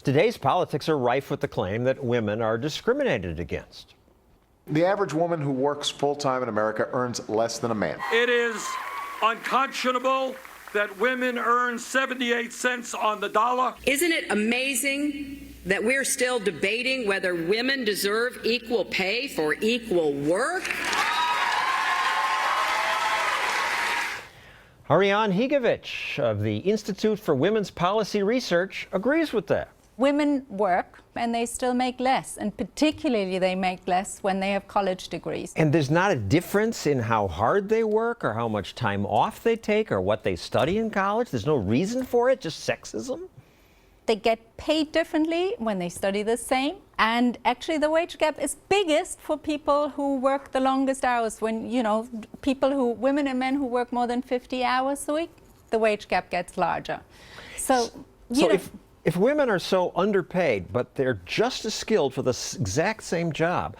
Today's politics are rife with the claim that women are discriminated against. The average woman who works full-time in America earns less than a man. It is unconscionable that women earn 78 cents on the dollar. Isn't it amazing that we're still debating whether women deserve equal pay for equal work? Ariane Higovich of the Institute for Women's Policy Research agrees with that. Women work and they still make less, and particularly they make less when they have college degrees. And there's not a difference in how hard they work or how much time off they take or what they study in college? There's no reason for it, just sexism? They get paid differently when they study the same, and actually the wage gap is biggest for people who work the longest hours. When, women and men who work more than 50 hours a week, the wage gap gets larger. If women are so underpaid, but they're just as skilled for the exact same job,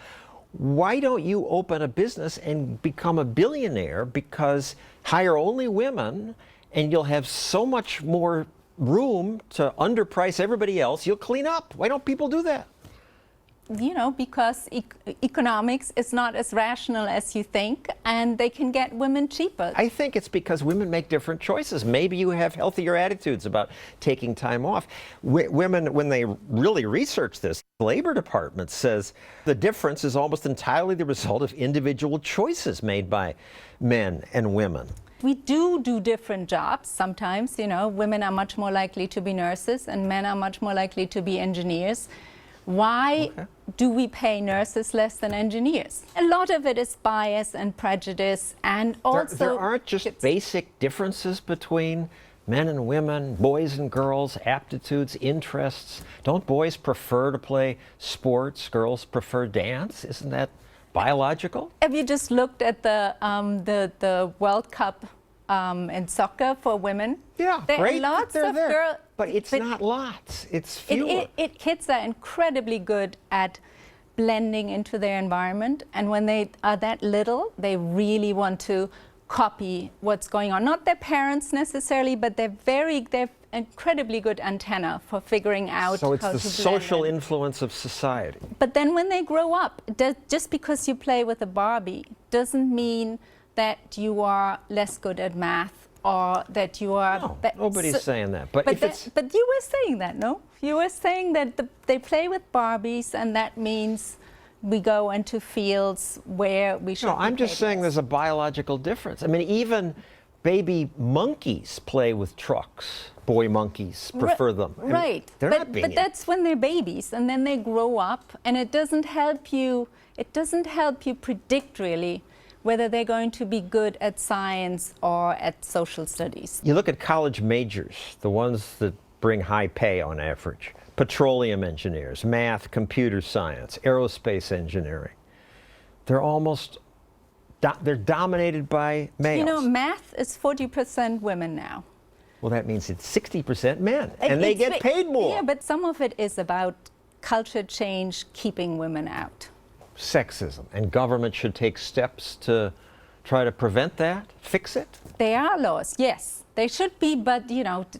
why don't you open a business and become a billionaire? Because hire only women and you'll have so much more room to underprice everybody else. You'll clean up. Why don't people do that? Because economics is not as rational as you think, and they can get women cheaper. I think it's because women make different choices. Maybe you have healthier attitudes about taking time off. Women, when they really research this, the Labor Department says the difference is almost entirely the result of individual choices made by men and women. We do different jobs sometimes. Women are much more likely to be nurses and men are much more likely to be engineers. Why do we pay nurses less than engineers? A lot of it is bias and prejudice, and also there aren't just basic differences between men and women, boys and girls, aptitudes, interests. Don't boys prefer to play sports? Girls prefer dance? Isn't that biological? Have you just looked at the World Cup in soccer for women? Yeah, there great. Are lots of girls, but it's not lots. It's fewer. Kids are incredibly good at blending into their environment, and when they are that little, they really want to copy what's going on. Not their parents necessarily, but they're incredibly good antenna for figuring out so it's how the to social blend influence of society. But then when they grow up, just because you play with a Barbie doesn't mean that you are less good at math or that you are... No, nobody's saying that. But you were saying that, no? You were saying that they play with Barbies and that means we go into fields where we should... No, I'm just saying there's a biological difference. I mean, even baby monkeys play with trucks. Boy monkeys prefer them. Right. But that's when they're babies, and then they grow up, and it doesn't help you predict really whether they're going to be good at science or at social studies. You look at college majors, the ones that bring high pay on average. Petroleum engineers, math, computer science, aerospace engineering. They're dominated by males. Math is 40% women now. Well, that means it's 60% men, and they get paid more. Yeah, but some of it is about culture change keeping women out. Sexism, and government should take steps to try to prevent that, fix it? There are laws, yes. They should be, but,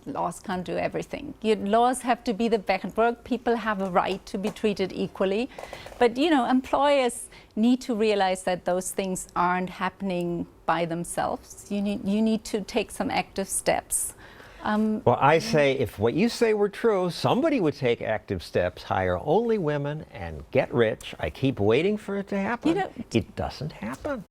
laws can't do everything. Laws have to be the backwork. People have a right to be treated equally. But, employers need to realize that those things aren't happening by themselves. You need to take some active steps. Well, I say if what you say were true, somebody would take active steps, hire only women, and get rich. I keep waiting for it to happen. It doesn't happen.